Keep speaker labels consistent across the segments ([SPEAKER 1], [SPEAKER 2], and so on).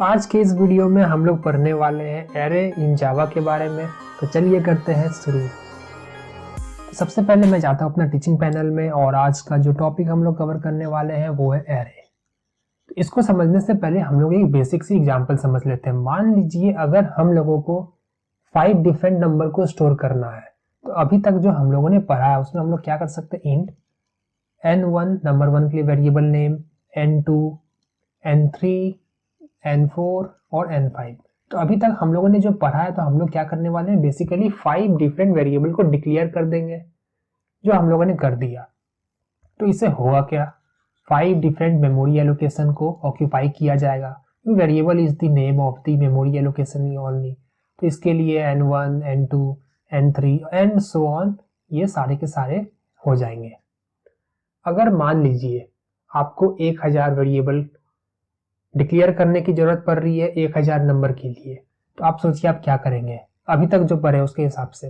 [SPEAKER 1] आज के इस वीडियो में हम लोग पढ़ने वाले हैं एरे इन जावा के बारे में। तो चलिए करते हैं शुरू। सबसे पहले मैं जाता हूँ अपना टीचिंग पैनल में और आज का जो टॉपिक हम लोग कवर करने वाले हैं वो है एरे। तो इसको समझने से पहले हम लोग एक बेसिक सी एग्जांपल समझ लेते हैं। मान लीजिए अगर हम लोगों को 5 डिफरेंट नंबर को स्टोर करना है, तो अभी तक जो हम लोगों ने पढ़ा है उसमें हम लोग क्या कर सकते हैं, इंट n1 नंबर 1 के लिए variable name, n2, n3, n4 और n5। तो अभी तक हम लोगों ने जो पढ़ा है, तो हम लोग क्या करने वाले हैं, बेसिकली 5 डिफरेंट वेरिएबल को डिक्लेयर कर देंगे, जो हम लोगों ने कर दिया। तो इससे होगा क्या, 5 डिफरेंट मेमोरी एलोकेशन को ऑक्यूपाई किया जाएगा। Variable is the name of the memory allocation only. तो इसके लिए n1, n2, n3 and so on, ये सारे के सारे हो जाएंगे। अगर मान लीजिए आपको 1000 वेरिएबल डिक्लेयर करने की जरूरत पड़ रही है 1000 नंबर के लिए, तो आप सोचिए आप क्या करेंगे अभी तक जो पढ़े उसके हिसाब से।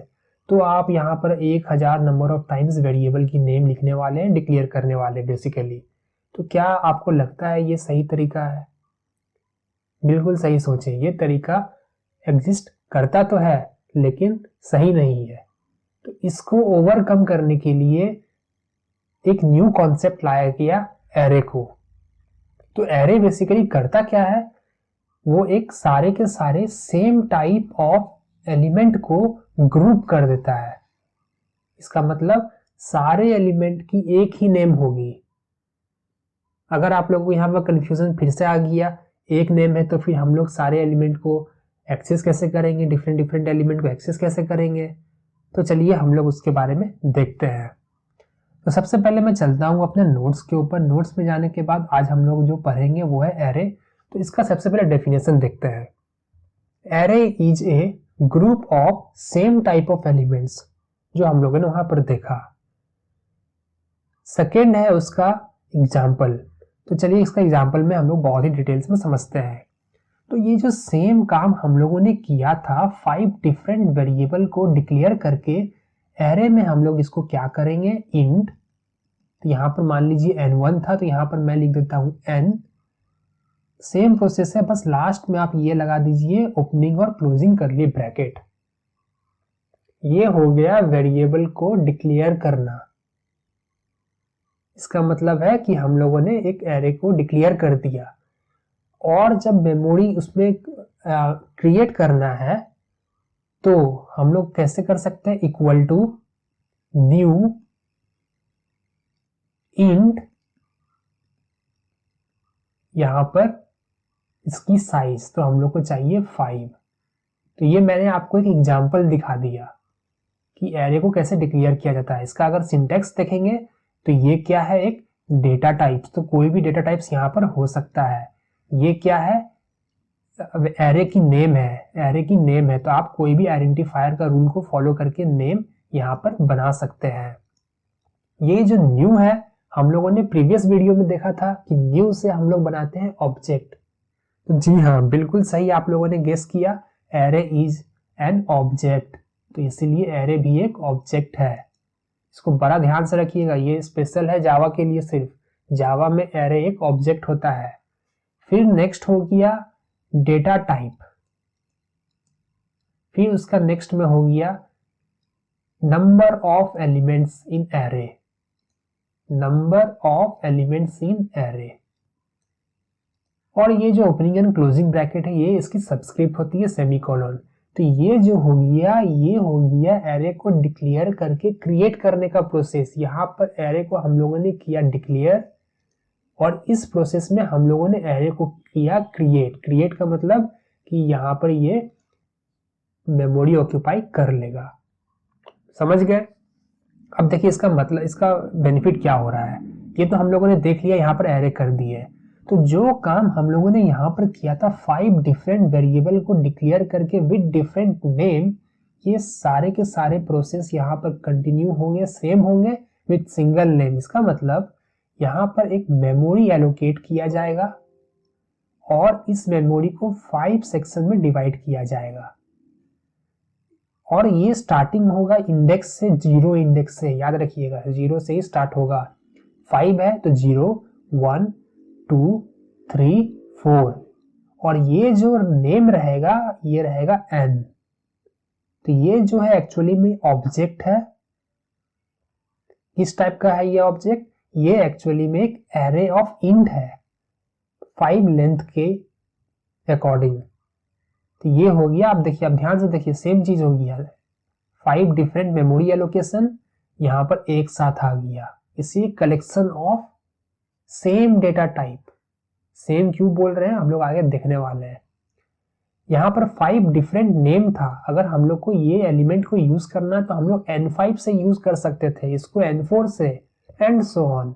[SPEAKER 1] तो आप यहाँ पर 1000 नंबर ऑफ टाइम्स वेरिएबल की नेम लिखने वाले हैं, डिक्लेयर करने वाले बेसिकली। तो क्या आपको लगता है ये सही तरीका है? बिल्कुल सही सोचे, ये तरीका एग्जिस्ट करता तो है लेकिन सही नहीं है। तो इसको ओवरकम करने के लिए एक न्यू कॉन्सेप्ट लाया गया, एरे को। तो एरे बेसिकली करता क्या है, वो एक सारे के सारे सेम टाइप ऑफ एलिमेंट को ग्रुप कर देता है। इसका मतलब सारे एलिमेंट की एक ही नेम होगी। अगर आप लोगों को यहाँ पर कंफ्यूजन फिर से आ गया, एक नेम है तो फिर हम लोग सारे एलिमेंट को एक्सेस कैसे करेंगे, डिफरेंट डिफरेंट एलिमेंट को एक्सेस कैसे करेंगे, तो चलिए हम लोग उसके बारे में देखते हैं। तो सबसे पहले मैं चलता हूँ अपने नोट्स के ऊपर। नोट्स में जाने के बाद आज हम लोग जो पढ़ेंगे वो है एरे। तो इसका सबसे पहले डेफिनेशन देखते हैं। Array is a group of same type of elements, जो हम लोगों ने वहां पर देखा। सेकेंड है उसका एग्जाम्पल। तो चलिए इसका एग्जाम्पल में हम लोग बहुत ही डिटेल्स में समझते हैं। तो ये जो सेम काम हम लोगों ने किया था 5 डिफरेंट वेरिएबल को डिक्लेयर करके, एरे में हम लोग इसको क्या करेंगे, इंट। तो यहां पर मान लीजिए n1 था, तो यहां पर मैं लिख देता हूं n। सेम प्रोसेस है, बस लास्ट में आप ये लगा दीजिए ओपनिंग और क्लोजिंग कर लिए ब्रैकेट। ये हो गया वेरिएबल को डिक्लेयर करना। इसका मतलब है कि हम लोगों ने एक एरे को डिक्लेयर कर दिया, और जब मेमोरी उसमें क्रिएट करना है तो हम लोग कैसे कर सकते हैं, इक्वल टू न्यू इंट, यहां पर इसकी साइज तो हम लोग को चाहिए 5। तो ये मैंने आपको एक एग्जांपल दिखा दिया कि एरे को कैसे डिक्लेयर किया जाता है। इसका अगर सिंटेक्स देखेंगे तो ये क्या है, एक डेटा टाइप्स। तो कोई भी डेटा टाइप्स यहाँ पर हो सकता है। ये क्या है, एरे की नेम है। एरे की नेम है तो आप कोई भी आइडेंटिफायर का रूल को फॉलो करके नेम यहाँ पर बना सकते हैं। ये जो न्यू है, हम लोगों ने प्रीवियस वीडियो में देखा था कि न्यू से हम लोग बनाते हैं ऑब्जेक्ट। तो जी हाँ, बिल्कुल सही आप लोगों ने गेस किया, एरे इज एन ऑब्जेक्ट। तो इसीलिए एरे भी एक ऑब्जेक्ट है। इसको बड़ा ध्यान से रखिएगा, ये स्पेशल है जावा के लिए, सिर्फ जावा में एरे एक ऑब्जेक्ट होता है। फिर नेक्स्ट हो गया डेटा टाइप। फिर उसका नेक्स्ट में हो गया number of elements in array. Number of elements in array. और ये जो ओपनिंग एंड क्लोजिंग ब्रैकेट है, ये इसकी सबस्क्रिप्ट होती है, सेमीकोलन। तो ये जो हो गया, ये हो गया एरे को डिक्लेयर करके क्रिएट करने का प्रोसेस। यहाँ पर एरे को हम लोगों ने किया डिक्लेयर, और इस प्रोसेस में हम लोगों ने एरे को किया क्रिएट। क्रिएट का मतलब कि यहाँ पर ये मेमोरी ऑक्यूपाई कर लेगा। समझ गए? अब देखिए इसका मतलब, इसका बेनिफिट क्या हो रहा है। ये तो हम लोगों ने देख लिया, यहाँ पर एरे कर दिए। तो जो काम हम लोगों ने यहाँ पर किया था 5 डिफरेंट वेरिएबल को डिक्लेयर करके विद डिफरेंट नेम, ये सारे के सारे प्रोसेस यहाँ पर कंटिन्यू होंगे, सेम होंगे विद सिंगल नेम। इसका मतलब यहाँ पर एक मेमोरी एलोकेट किया जाएगा और इस मेमोरी को 5 सेक्शन में डिवाइड किया जाएगा। और ये स्टार्टिंग होगा इंडेक्स से, 0 इंडेक्स से, याद रखिएगा 0 से ही स्टार्ट होगा। 5 है तो 0, 1, 2, 3, 4, और ये जो नेम रहेगा ये रहेगा n। तो ये जो है एक्चुअली में ऑब्जेक्ट है। किस टाइप का है ये ऑब्जेक्ट? ये एक्चुअली में एक एरे ऑफ इंट है 5 लेंथ के अकॉर्डिंग। तो ये हो गया। आप देखिए, आप ध्यान से देखिए, सेम चीज हो गया। 5 डिफरेंट मेमोरी एलोकेशन यहाँ पर एक साथ आ गया। इसी collection of same data type. Same क्यों बोल रहे हैं हम लोग आगे देखने वाले हैं। यहाँ पर 5 डिफरेंट नेम था। अगर हम लोग को ये एलिमेंट को यूज करना है तो हम लोग n5 से यूज कर सकते थे, इसको n4 से, एंड सो ऑन।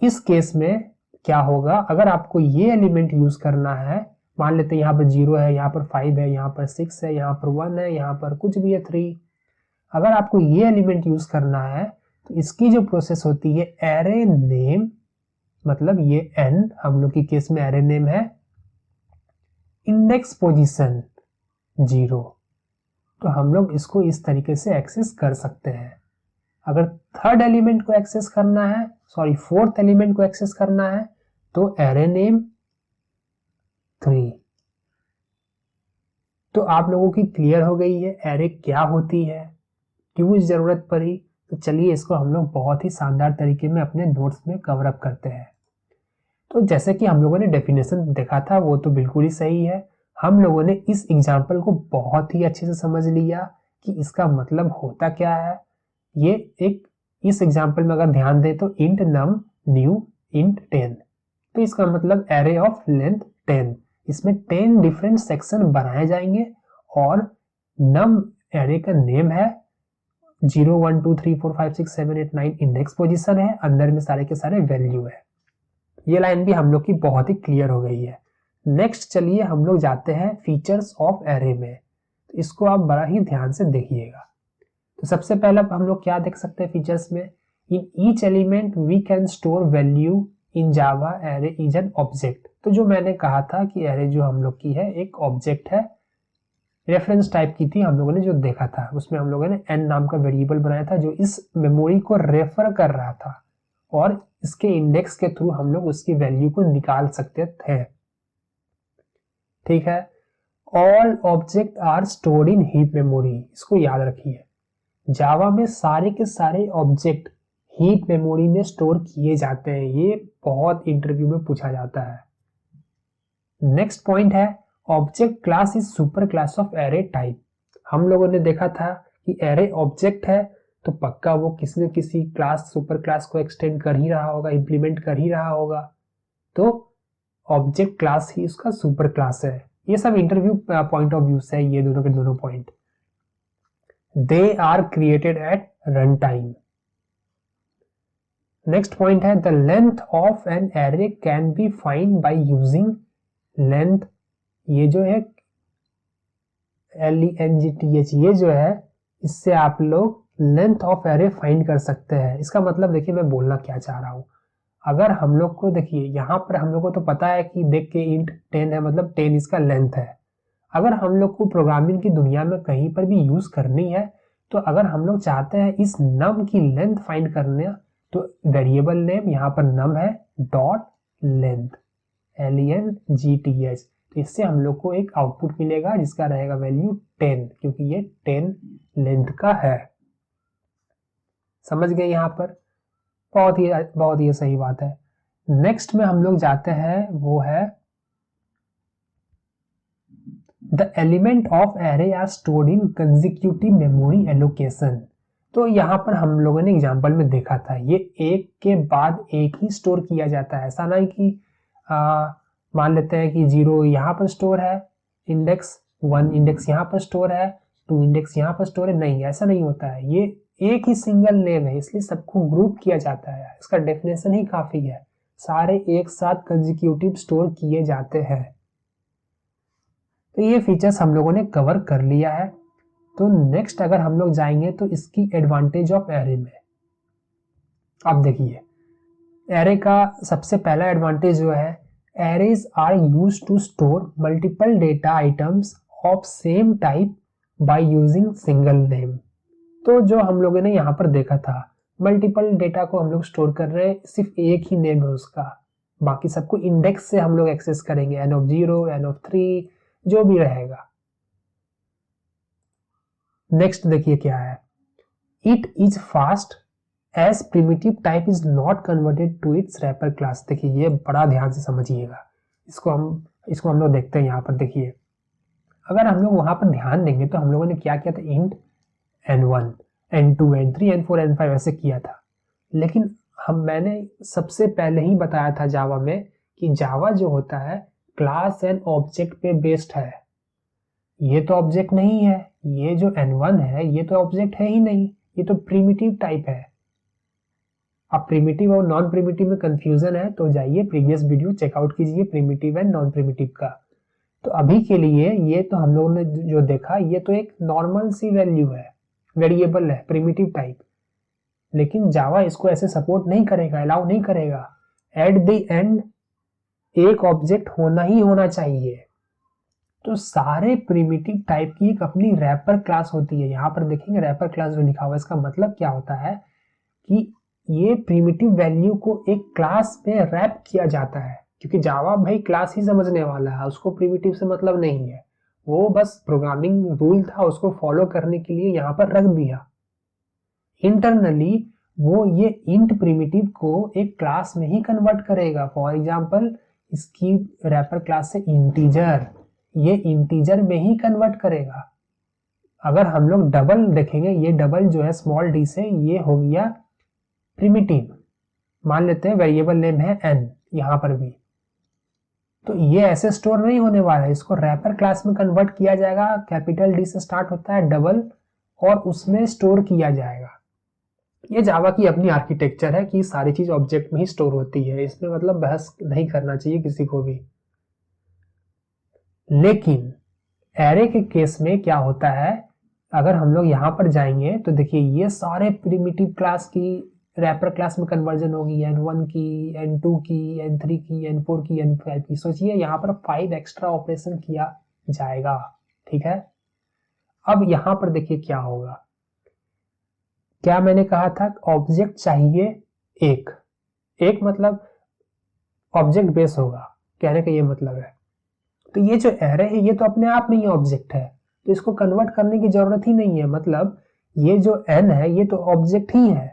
[SPEAKER 1] इस केस में क्या होगा, अगर आपको ये एलिमेंट यूज करना है, मान लेते हैं यहाँ पर 0 है, यहाँ पर 5 है, यहाँ पर 6 है, यहाँ पर 1 है, यहाँ पर कुछ भी है 3। अगर आपको ये एलिमेंट यूज करना है तो इसकी जो प्रोसेस होती है, एरे नेम, मतलब ये n हम लोग की केस में एरे नेम है, इंडेक्स पोजीशन 0। तो हम लोग इसको इस तरीके से एक्सेस कर सकते हैं। अगर थर्ड एलिमेंट को एक्सेस करना है, सॉरी फोर्थ एलिमेंट को एक्सेस करना है, तो एरे नेम 3। तो आप लोगों की क्लियर हो गई है एरे क्या होती है, क्यों इस जरूरत पड़ी। तो चलिए इसको हम लोग बहुत ही शानदार तरीके में अपने नोट्स में कवर अप करते हैं। तो जैसे कि हम लोगों ने डेफिनेशन देखा था वो तो बिल्कुल ही सही है। हम लोगों ने इस एग्जाम्पल को बहुत ही अच्छे से समझ लिया कि इसका मतलब होता क्या है। ये एक, इस एग्जाम्पल में अगर ध्यान दें तो इंट नम न्यू इंट 10, तो इसका मतलब एरे ऑफ लेंथ 10। इसमें 10 डिफरेंट सेक्शन बनाए जाएंगे और नम एरे का नेम है, 0 1 2 3 4 5 6 7 8 9 इंडेक्स पोजीशन है, अंदर में सारे के सारे वैल्यू है। ये लाइन भी हम लोग की बहुत ही क्लियर हो गई है। नेक्स्ट चलिए हम लोग जाते हैं फीचर्स ऑफ एरे में। तो इसको आप बड़ा ही ध्यान से देखिएगा। तो सबसे पहला हम लोग क्या देख सकते हैं फीचर्स में, in each element we can store value in Java, array is an object. तो जो मैंने कहा था कि एरे जो हम लोग की है एक ऑब्जेक्ट है, रेफरेंस टाइप की थी हम लोगों ने जो देखा था, उसमें हम लोगों ने n नाम का वेरिएबल बनाया था जो इस मेमोरी को रेफर कर रहा था और इसके इंडेक्स के थ्रू हम लोग उसकी वैल्यू को निकाल सकते थे। ठीक है। All object are stored in heap memory, इसको याद रखिए। जावा में सारे के सारे ऑब्जेक्ट हीप मेमोरी में स्टोर किए जाते हैं। ये बहुत इंटरव्यू में पूछा जाता है। नेक्स्ट पॉइंट है object class is super class of array type. हम लोगों ने देखा था कि एरे ऑब्जेक्ट है तो पक्का वो किसी न किसी क्लास, सुपर क्लास को एक्सटेंड कर ही रहा होगा, इंप्लीमेंट कर ही रहा होगा। तो ऑब्जेक्ट क्लास ही उसका सुपर क्लास है। ये सब इंटरव्यू पॉइंट ऑफ व्यू से है, ये दोनों के दोनों point. They are created at run time. Next point है the length of an array can be find by using length. ये जो है LENGTH, ये जो है इससे आप लोग लेंथ ऑफ एरे फाइंड कर सकते हैं। इसका मतलब देखिए मैं बोलना क्या चाह रहा हूँ। अगर हम लोग को देखिए यहाँ पर हम लोग को तो पता है कि देख के इंट 10 है, मतलब 10 इसका लेंथ है। अगर हम लोग को प्रोग्रामिंग की दुनिया में कहीं पर भी यूज करनी है तो अगर हम लोग चाहते हैं इस नम की लेंथ फाइंड करने, तो वेरिएबल नेम यहाँ पर नम है डॉट लेंथ, LENGTH। तो इससे हम लोग को एक आउटपुट मिलेगा जिसका रहेगा वैल्यू 10, क्योंकि ये 10 लेंथ का है। समझ गए यहाँ पर? बहुत ही सही बात है। नेक्स्ट में हम लोग जाते हैं, वो है the element of array are stored in consecutive memory allocation. तो यहाँ पर हम लोगों ने एग्जाम्पल में देखा था ये एक के बाद एक ही स्टोर किया जाता है। ऐसा नहीं कि मान लेते हैं कि 0 यहाँ पर स्टोर है, इंडेक्स 1 इंडेक्स यहाँ पर स्टोर है, 2 इंडेक्स यहाँ पर स्टोर है। नहीं, ऐसा नहीं होता है। ये एक ही सिंगल नेम है, इसलिए सबको ग्रुप किया जाता है। इसका डेफिनेशन ही काफी है, सारे एक साथ कंसेक्यूटिव स्टोर किए जाते हैं। तो ये फीचर्स हम लोगों ने कवर कर लिया है। तो नेक्स्ट अगर हम लोग जाएंगे तो इसकी एडवांटेज ऑफ एरे में, अब देखिए एरे का सबसे पहला एडवांटेज जो है, arrays are used to store multiple data items of same type by using single name. तो जो हम लोगों ने यहाँ पर देखा था, मल्टीपल डेटा को हम लोग स्टोर कर रहे हैं, सिर्फ एक ही नेम है उसका, बाकी सबको इंडेक्स से हम लोग एक्सेस करेंगे, n of 0, n of 3 जो भी रहेगा। नेक्स्ट देखिए क्या है, it is fast as primitive type is not converted to its wrapper class. देखिए ये बड़ा ध्यान से समझिएगा, इसको हम लोग देखते हैं। यहाँ पर देखिए, अगर हम लोग वहां पर ध्यान देंगे तो हम लोगों ने क्या किया था, int n1 n2 n3 n4 n5 ऐसे किया था। लेकिन मैंने सबसे पहले ही बताया था जावा में कि जावा जो होता है क्लास एंड ऑब्जेक्ट पे बेस्ड है। ये तो ऑब्जेक्ट नहीं है, ये जो n1 है ये तो ऑब्जेक्ट है ही नहीं, ये तो प्रिमिटिव टाइप है। अब प्रिमिटिव और नॉन प्रिमिटिव में कंफ्यूजन है तो जाइए प्रीवियस वीडियो चेकआउट कीजिए प्रिमिटिव एंड नॉन प्रिमिटिव का। तो अभी के लिए ये तो हम लोगों ने जो देखा ये तो एक नॉर्मल सी वैल्यू है, वेरिएबल है, प्रिमिटिव टाइप। लेकिन जावा इसको ऐसे सपोर्ट नहीं करेगा, अलाउ नहीं करेगा। एट द एंड एक ऑब्जेक्ट होना ही होना चाहिए। तो सारे प्रिमिटिव टाइप की एक अपनी रैपर क्लास होती है। यहाँ पर देखेंगे रैपर क्लास जो लिखा हुआ है, इसका मतलब क्या होता है कि ये प्रिमिटिव वैल्यू को एक क्लास में रैप किया जाता है, क्योंकि जावा भाई क्लास ही समझने वाला है, उसको प्रिमिटिव से मतलब नहीं है। वो बस प्रोग्रामिंग रूल था, उसको फॉलो करने के लिए यहाँ पर रख दिया। इंटरनली वो ये इंट प्रिमिटिव को एक क्लास में ही कन्वर्ट करेगा। फॉर एग्जांपल इसकी रैपर क्लास से इंटीजर, ये इंटीजर में ही कन्वर्ट करेगा। अगर हम लोग डबल देखेंगे, ये डबल जो है स्मॉल डी से, ये हो गया प्रिमिटिव। मान लेते हैं वेरिएबल नेम है n यहाँ पर भी, तो ये ऐसे स्टोर नहीं होने वाला है, इसको रैपर क्लास में कन्वर्ट किया जाएगा। कैपिटल डी से स्टार्ट होता है डबल, और उसमें स्टोर किया जाएगा। ये जावा की अपनी आर्किटेक्चर है कि सारी चीज ऑब्जेक्ट में ही स्टोर होती है, इसमें मतलब बहस नहीं करना चाहिए किसी को भी। लेकिन एरे के केस में क्या होता है, अगर हम लोग यहाँ पर जाएंगे तो देखिए ये सारे प्रिमिटिव क्लास की रैपर क्लास में कन्वर्जन होगी, n1 की, n2 की, n3 की, n4 की, n5 की। सोचिए यहाँ पर 5 एक्स्ट्रा ऑपरेशन किया जाएगा, ठीक है। अब यहाँ पर देखिए क्या होगा, क्या मैंने कहा था ऑब्जेक्ट चाहिए एक मतलब ऑब्जेक्ट बेस होगा, कहने का ये मतलब है। तो ये जो एरे है ये तो अपने आप में ही ऑब्जेक्ट है, तो इसको कन्वर्ट करने की जरूरत ही नहीं है। मतलब ये जो n है ये तो ऑब्जेक्ट ही है,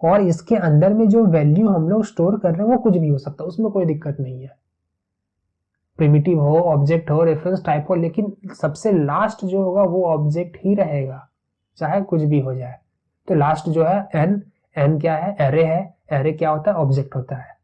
[SPEAKER 1] और इसके अंदर में जो वैल्यू हम लोग स्टोर कर रहे हैं वो कुछ भी हो सकता है, उसमें कोई दिक्कत नहीं है। प्रिमिटिव हो, ऑब्जेक्ट हो, रेफरेंस टाइप हो, लेकिन सबसे लास्ट जो होगा वो ऑब्जेक्ट ही रहेगा, चाहे कुछ भी हो जाए। तो लास्ट जो है n क्या है, एरे है। एरे क्या होता है, ऑब्जेक्ट होता है।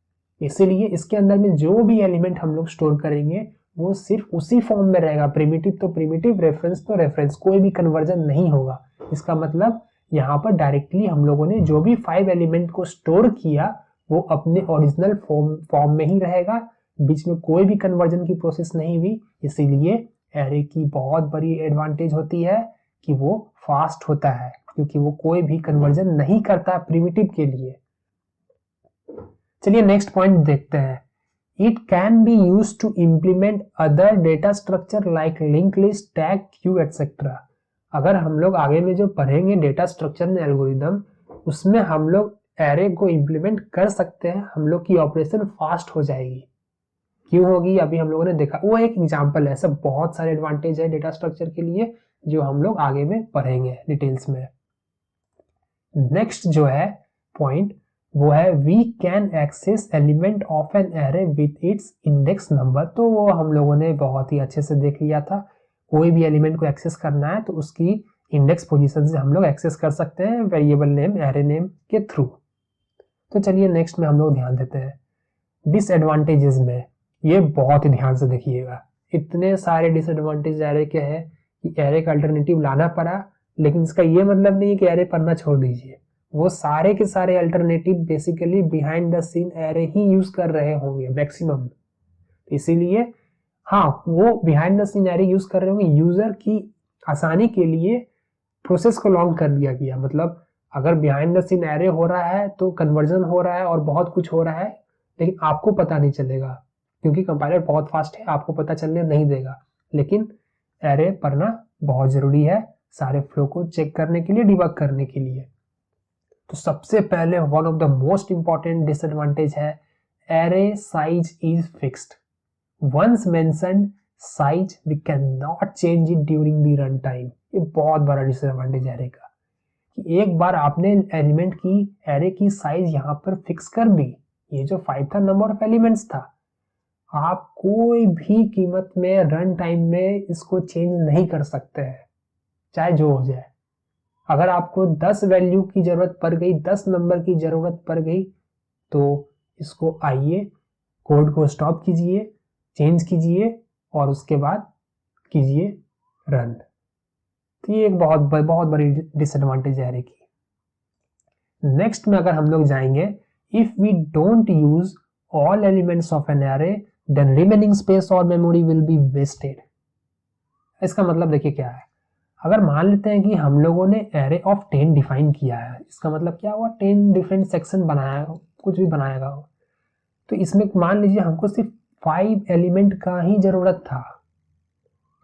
[SPEAKER 1] इसीलिए इसके अंदर में जो भी एलिमेंट हम लोग स्टोर करेंगे वो सिर्फ उसी फॉर्म में रहेगा। प्रिमिटिव तो प्रिमिटिव, रेफरेंस तो रेफरेंस, कोई भी कन्वर्जन नहीं होगा। इसका मतलब यहाँ पर डायरेक्टली हम लोगों ने जो भी 5 एलिमेंट को स्टोर किया वो अपने ओरिजिनल फॉर्म में ही रहेगा, बीच में कोई भी कन्वर्जन की प्रोसेस नहीं हुई। इसीलिए एरे की बहुत बड़ी एडवांटेज होती है कि वो फास्ट होता है, क्योंकि वो कोई भी कन्वर्जन नहीं करता प्रिमिटिव के लिए। चलिए नेक्स्ट पॉइंट देखते हैं। It can be used to implement other data structure like link list, tag, queue etcetera. अगर हम लोग आगे में जो पढ़ेंगे डेटा स्ट्रक्चर में एल्गोरिदम, उसमें हम लोग एरे को इम्प्लीमेंट कर सकते हैं, हम लोग की ऑपरेशन फास्ट हो जाएगी। क्यों होगी, अभी हम लोगों ने देखा, वो एक एग्जांपल है। सब बहुत सारे एडवांटेज है डेटा स्ट्रक्चर के लिए जो हम लोग आगे में पढ़ेंगे डिटेल्स में। नेक्स्ट जो है पॉइंट वो है we can access element of an array with its index number. तो वो हम लोगों ने बहुत ही अच्छे से देख लिया था। कोई भी एलिमेंट को एक्सेस करना है तो उसकी इंडेक्स पोजीशन से हम लोग एक्सेस कर सकते हैं वेरिएबल नेम, एरे नेम के थ्रू। तो चलिए नेक्स्ट में हम लोग ध्यान देते हैं डिसएडवांटेजेस में। ये बहुत ही ध्यान से देखिएगा, इतने सारे डिसएडवांटेज एरे के हैं कि एरे का अल्टरनेटिव लाना पड़ा, लेकिन इसका ये मतलब नहीं है कि एरे पढ़ना छोड़ दीजिए। वो सारे के सारे alternative basically behind the scene array ही यूज कर रहे होंगे मैक्सिमम। इसीलिए हाँ, वो behind the scene array use कर रहे होंगे, यूजर की आसानी के लिए प्रोसेस को लॉन्ग कर दिया गया। मतलब अगर बिहाइंड द सीन एरे हो रहा है तो कन्वर्जन हो रहा है और बहुत कुछ हो रहा है, लेकिन आपको पता नहीं चलेगा क्योंकि कंपाइलर बहुत फास्ट है, आपको पता चलने नहीं देगा। लेकिन एरे पढ़ना बहुत जरूरी है सारे फ्लो को चेक करने के लिए, डिबग करने के लिए। तो सबसे पहले one of the most important disadvantage है array size is fixed. Once mentioned size we cannot change it during the run time. ये बहुत बड़ा डिसएडवांटेज एरे का कि एक बार आपने एलिमेंट की एरे की साइज यहाँ पर फिक्स कर दी, ये जो 5 था नंबर ऑफ एलिमेंट्स था, आप कोई भी कीमत में रन टाइम में इसको चेंज नहीं कर सकते हैं, चाहे जो हो जाए। अगर आपको 10 वैल्यू की जरूरत पड़ गई, 10 नंबर की जरूरत पड़ गई, तो इसको आइए कोड को स्टॉप कीजिए, चेंज कीजिए और उसके बाद कीजिए रन। तो ये एक बहुत बड़ी डिसएडवांटेज है एरे की। नेक्स्ट में अगर हम लोग जाएंगे, if we don't use all elements of an array then remaining space और मेमोरी विल बी वेस्टेड। इसका मतलब देखिए क्या है, अगर मान लेते हैं कि हम लोगों ने एरे ऑफ 10 डिफाइन किया है, इसका मतलब क्या हुआ, 10 डिफरेंट सेक्शन बनाया, कुछ भी बनाएगा, तो इसमें मान लीजिए हमको सिर्फ 5 एलिमेंट का ही जरूरत था,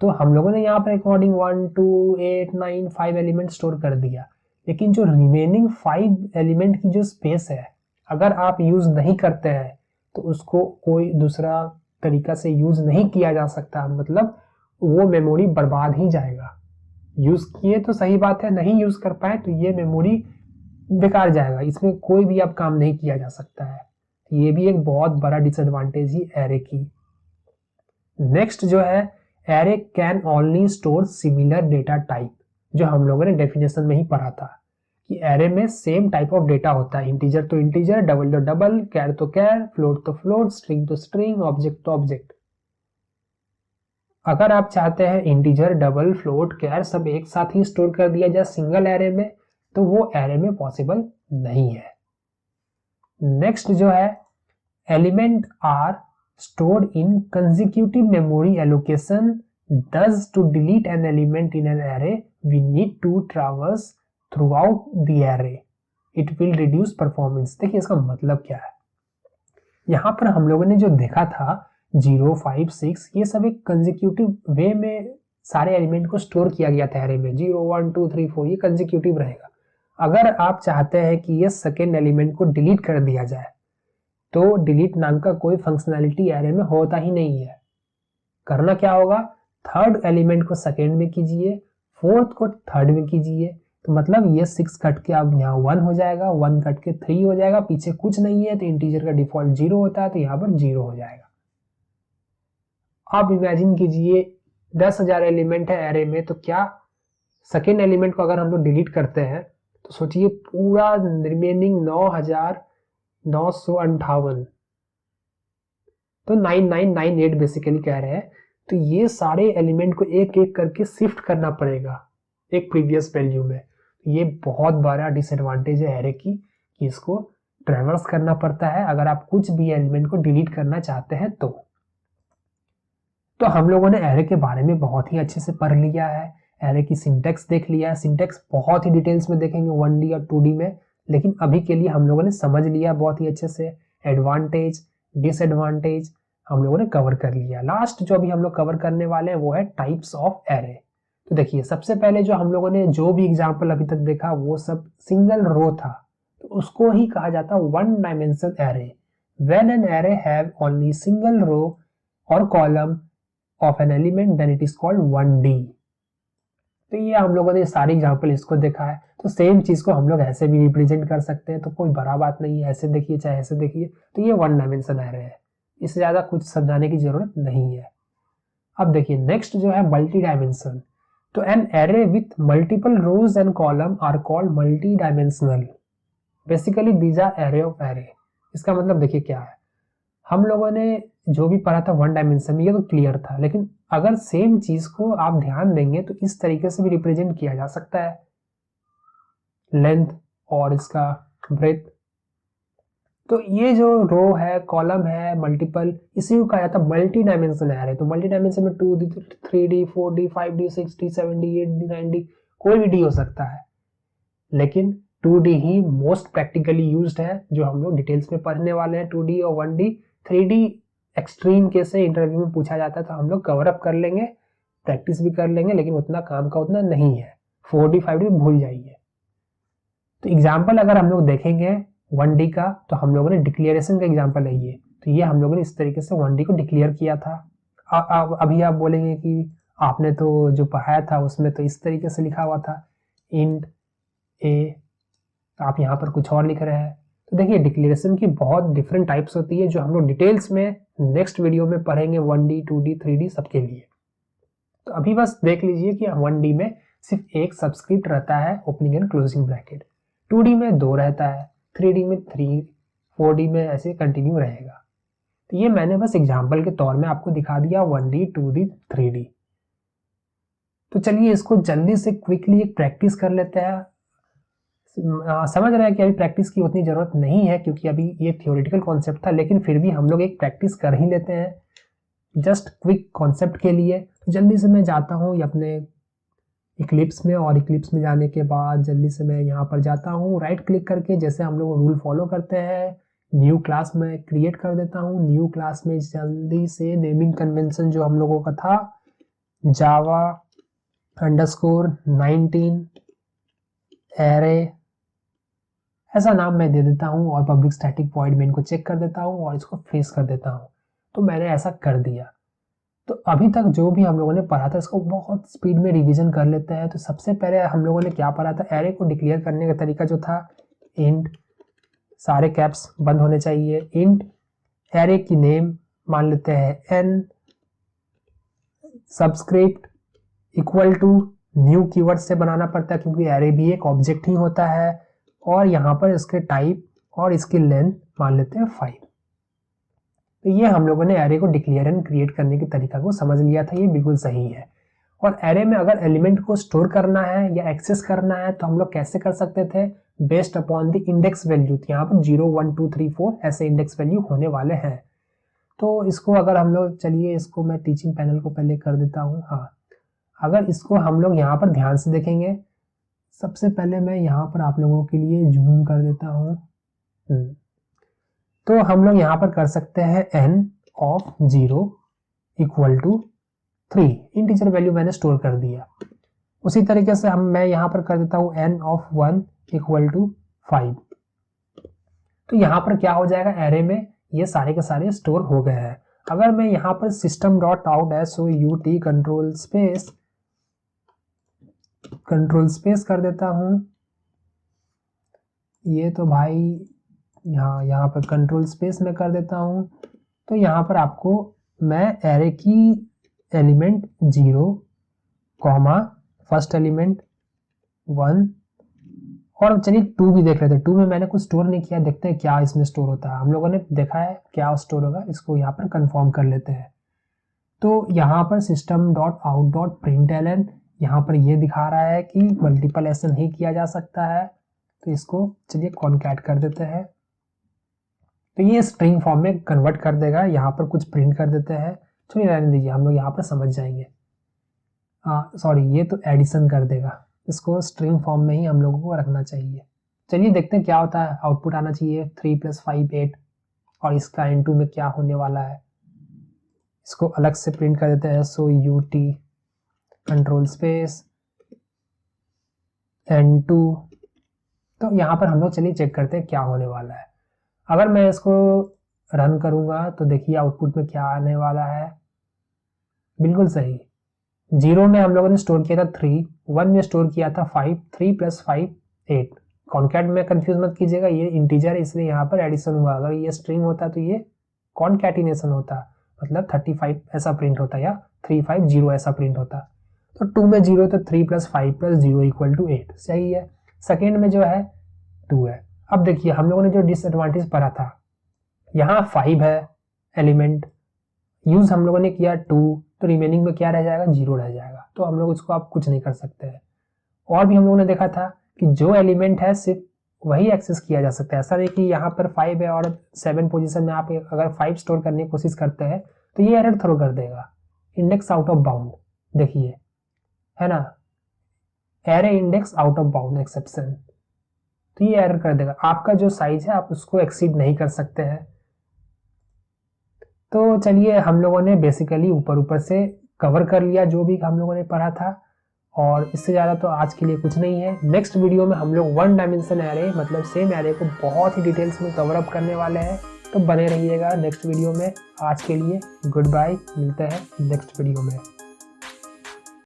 [SPEAKER 1] तो हम लोगों ने यहाँ पर अकॉर्डिंग 1 2 8 9 5 एलिमेंट स्टोर कर दिया। लेकिन जो रिमेनिंग 5 एलिमेंट की जो स्पेस है, अगर आप यूज नहीं करते हैं तो उसको कोई दूसरा तरीका से यूज नहीं किया जा सकता, मतलब वो मेमोरी बर्बाद ही जाएगा। यूज किए तो सही बात है, नहीं यूज कर पाए तो ये मेमोरी बेकार जाएगा, इसमें कोई भी अब काम नहीं किया जा सकता है। ये भी एक बहुत बड़ा डिसएडवांटेज ही एरे की। नेक्स्ट जो है, array can only store similar data type, जो हम लोगों ने डेफिनेशन में ही पढ़ा था कि एरे में सेम टाइप ऑफ डेटा होता है, इंटीजर तो इंटीजर, डबल तो डबल, कैर तो कैर, फ्लोट तो फ्लोट, स्ट्रिंग तो स्ट्रिंग, ऑब्जेक्ट तो ऑब्जेक्ट। अगर आप चाहते हैं इंटीजर, डबल, फ्लोट, कैर सब एक साथ ही स्टोर कर दिया जाए सिंगल एरे में, तो वो एरे में पॉसिबल नहीं है। नेक्स्ट जो है, element are stored in consecutive memory allocation, thus to delete an element in an array we need to traverse throughout the array, it will reduce performance। देखिए इसका मतलब क्या है, यहाँ पर हम लोगों ने जो देखा था 0 5 6 ये सब एक कंसेक्यूटिव वे में सारे एलिमेंट को स्टोर किया गया था एरे में, 0 1 2 3 4 ये कंसेक्यूटिव रहेगा। अगर आप चाहते हैं कि ये सेकेंड एलिमेंट को डिलीट कर दिया जाए, तो डिलीट नाम का कोई फंक्शनैलिटी एरे में होता ही नहीं है। करना क्या होगा, थर्ड एलिमेंट को सेकेंड में कीजिए, फोर्थ को थर्ड में कीजिए, तो मतलब ये 6 कट के अब यहाँ 1 हो जाएगा, 1 कट के 3 हो जाएगा, पीछे कुछ नहीं है तो इंटीजर का डिफॉल्ट 0 होता है तो यहाँ पर 0 हो जाएगा। आप इमेजिन कीजिए 10,000 एलिमेंट है एरे में, तो क्या सेकेंड एलिमेंट को अगर हम लोग डिलीट करते हैं तो सोचिए पूरा रिमेनिंग 9,958 तो 9998 बेसिकली कह रहे हैं, तो ये सारे एलिमेंट को एक एक करके शिफ्ट करना पड़ेगा एक प्रीवियस वैल्यू में। ये बहुत बड़ा डिसएडवांटेज है एरे की कि इसको ट्रैवर्स करना पड़ता है अगर आप कुछ भी एलिमेंट को डिलीट करना चाहते हैं तो हम लोगों ने एरे के बारे में बहुत ही अच्छे से पढ़ लिया है, एरे की सिंटेक्स देख लिया है। सिंटेक्स बहुत ही डिटेल्स में देखेंगे 1D और 2D में, लेकिन अभी के लिए हम लोगों ने समझ लिया बहुत ही अच्छे से। एडवांटेज डिसएडवांटेज हम लोगों ने कवर कर लिया। लास्ट जो अभी हम लोग कवर करने वाले हैं वो है टाइप्स ऑफ एरे। तो देखिए सबसे पहले जो हम लोगों ने जो भी एग्जांपल अभी तक देखा वो सब सिंगल रो था, तो उसको ही कहा जाता one dimensional array. When an array have only single row और column of an element then it is called 1D। तो ये हम लोगों ने सारी एग्जांपल इसको देखा है, तो सेम चीज को हम लोग ऐसे भी रिप्रेजेंट कर सकते हैं, तो कोई बड़ा बात नहीं है, ऐसे देखिए चाहे ऐसे देखिए, तो ये वन डायमेंशन एरे है, इससे ज्यादा कुछ समझाने की जरूरत नहीं है। अब देखिए नेक्स्ट जो है मल्टी डायमेंशन। तो an array with multiple rows and column are called multi dimensional. Basically these are array of array. इसका मतलब देखिए क्या है, हम लोगों ने जो भी पढ़ा था वन डायमेंशन में ये तो क्लियर था, लेकिन अगर सेम चीज को आप ध्यान देंगे तो इस तरीके से भी रिप्रेजेंट किया जा सकता है, लेंथ और इसका ब्रेथ। तो ये जो रो है कॉलम है मल्टीपल, इसी को कहा जाता है मल्टी डायमेंशन एरे। तो मल्टी डायमेंशन में 2D 3D 4D 5D 6D 7D 8D 9D कोई भी डी हो सकता है, लेकिन 2D ही मोस्ट प्रैक्टिकली यूज्ड है, जो हम लोग डिटेल्स में पढ़ने वाले हैं। 2D और 1D 3D एक्सट्रीम केस से इंटरव्यू में पूछा जाता है तो हम लोग कवर अप कर लेंगे, प्रैक्टिस भी कर लेंगे, लेकिन उतना काम का उतना नहीं है। 4D 5D भूल जाइए। तो एग्जाम्पल अगर हम लोग देखेंगे 1D का, तो हम लोगों ने डिक्लेरेशन का एग्जाम्पल है ये। तो ये हम लोगों ने इस तरीके से 1D को डिक्लेयर किया था। अभी आप बोलेंगे कि आपने तो जो पढ़ाया था उसमें तो इस तरीके से लिखा हुआ था इंट ए, आप यहाँ पर कुछ और लिख रहे हैं। तो देखिए डिक्लेरेशन की बहुत डिफरेंट टाइप्स होती है जो हम लोग डिटेल्स में नेक्स्ट वीडियो में पढ़ेंगे 1D 2D 3D सबके लिए। तो अभी बस देख लीजिए कि 1D में सिर्फ एक सबस्क्रिप्ट रहता है opening and closing bracket, 2D में 2 रहता है, 3D में 3, 4D में ऐसे कंटिन्यू रहेगा। तो ये मैंने बस एग्जाम्पल के तौर में आपको दिखा दिया 1D 2D 3D। तो चलिए इसको जल्दी से क्विकली एक प्रैक्टिस कर लेते हैं। समझ रहे हैं कि अभी प्रैक्टिस की उतनी ज़रूरत नहीं है क्योंकि अभी ये थियोरेटिकल कॉन्सेप्ट था, लेकिन फिर भी हम लोग एक प्रैक्टिस कर ही लेते हैं जस्ट क्विक कॉन्सेप्ट के लिए। तो जल्दी से मैं जाता हूँ अपने इक्लिप्स में, और इक्लिप्स में जाने के बाद जल्दी से मैं यहाँ पर जाता हूँ राइट क्लिक करके, जैसे हम लोग रूल फॉलो करते हैं न्यू क्लास में क्रिएट कर देता हूँ। न्यू क्लास में जल्दी से नेमिंग कन्वेंशन जो हम लोगों का था जावा _19 एरे ऐसा नाम मैं दे देता हूँ, और पब्लिक स्टैटिक वॉइड में इनको चेक कर देता हूँ और इसको फ्रीज कर देता हूँ। तो मैंने ऐसा कर दिया। तो अभी तक जो भी हम लोगों ने पढ़ा था इसको बहुत स्पीड में रिवीजन कर लेते हैं। तो सबसे पहले हम लोगों ने क्या पढ़ा था, एरे को डिक्लेयर करने का तरीका जो था इंट, सारे कैप्स बंद होने चाहिए, इंट एरे की नेम मान लेते हैं n, subscript equal to new keyword से बनाना पड़ता है क्योंकि एरे भी एक ऑब्जेक्ट ही होता है, और यहाँ पर इसके टाइप और इसकी लेंथ मान लेते हैं 5। तो ये हम लोगों ने एरे को डिक्लेयर एंड क्रिएट करने के तरीका को समझ लिया था, ये बिल्कुल सही है। और एरे में अगर एलिमेंट को स्टोर करना है या एक्सेस करना है तो हम लोग कैसे कर सकते थे, based upon the index value. यहाँ पर 0 1 2 3 4 ऐसे इंडेक्स वैल्यू होने वाले हैं। तो इसको अगर हम लोग, चलिए इसको मैं टीचिंग पैनल को पहले कर देता हूँ। हाँ, अगर इसको हम लोग यहाँ पर ध्यान से देखेंगे, सबसे पहले मैं यहाँ पर आप लोगों के लिए जूम कर देता हूँ। तो हम लोग यहाँ पर कर सकते हैं n of 0 equal to 3, integer value मैंने स्टोर कर दिया। उसी तरीके से मैं यहाँ पर कर देता हूँ n ऑफ 1 इक्वल टू 5। तो यहाँ पर क्या हो जाएगा, एरे में ये सारे के सारे स्टोर हो गए हैं। अगर मैं यहाँ पर system dot out SOUT control space कर देता हूँ, ये तो भाई यहाँ पर कंट्रोल स्पेस में कर देता हूँ। तो यहाँ पर आपको मैं एरे की एलिमेंट 0, फर्स्ट एलिमेंट 1, और चलिए 2 भी देख लेते हैं। 2 में मैंने कुछ स्टोर नहीं किया, देखते हैं क्या इसमें स्टोर होता है। हम लोगों ने देखा है क्या स्टोर होगा, इसको यहाँ पर कंफर्म कर लेते हैं। तो यहाँ पर system dot out dot println यहाँ पर ये दिखा रहा है कि मल्टीपल ऐसे नहीं किया जा सकता है, तो इसको चलिए कॉन्कैट कर देते हैं। तो ये स्ट्रिंग फॉर्म में कन्वर्ट कर देगा। यहाँ पर कुछ प्रिंट कर देते हैं, चलिए रहने दीजिए, हम लोग यहाँ पर समझ जाएंगे। सॉरी, ये तो एडिशन कर देगा, इसको स्ट्रिंग फॉर्म में ही हम लोगों को रखना चाहिए। चलिए देखते हैं क्या होता है। आउटपुट आना चाहिए 3 + 5 8, और इसका n2 में क्या होने वाला है, इसको अलग से प्रिंट कर देते हैं। SOUT control space n2। तो यहाँ पर हम लोग चलिए चेक करते हैं क्या होने वाला है। अगर मैं इसको रन करूँगा तो देखिए आउटपुट में क्या आने वाला है, बिल्कुल सही। 0 में हम लोगों ने स्टोर किया था 3, 1 में स्टोर किया था 5, 3 + 5 8। कॉन्कैट में कंफ्यूज मत कीजिएगा, ये इंटीजर है इसलिए यहाँ पर एडिशन हुआ। अगर ये स्ट्रिंग होता तो ये कॉन्कैटिनेशन होता, मतलब 35 ऐसा प्रिंट होता या 350 ऐसा प्रिंट होता। तो 2 में 0 तो 3 + 5 + 0 इक्वल टू 8, सही है। सेकेंड में जो है 2 है। अब देखिए हम लोगों ने जो डिसएडवांटेज पढ़ा था, यहाँ 5 है एलिमेंट, यूज हम लोगों ने किया 2, तो रिमेनिंग में क्या रह जाएगा, 0 रह जाएगा। तो हम लोग इसको आप कुछ नहीं कर सकते हैं। और भी हम लोगों ने देखा था कि जो एलिमेंट है सिर्फ वही एक्सेस किया जा सकता है। ऐसा नहीं कि यहाँ पर 5 है और 7 पोजीशन में आप अगर 5 स्टोर करने की कोशिश करते हैं तो ये एरर थ्रो कर देगा, इंडेक्स आउट ऑफ बाउंड। देखिए है ना, array index out of bound exception, तो ये एरर कर देगा। आपका जो साइज है आप उसको एक्सीड नहीं कर सकते हैं। तो चलिए हम लोगों ने बेसिकली ऊपर से कवर कर लिया जो भी हम लोगों ने पढ़ा था, और इससे ज़्यादा तो आज के लिए कुछ नहीं है। नेक्स्ट वीडियो में हम लोग 1 डायमेंशन एरे मतलब सेम एरे को बहुत ही डिटेल्स में कवर अप करने वाले हैं। तो बने रहिएगा नेक्स्ट वीडियो में। आज के लिए गुड बाय, मिलते हैं नेक्स्ट वीडियो में।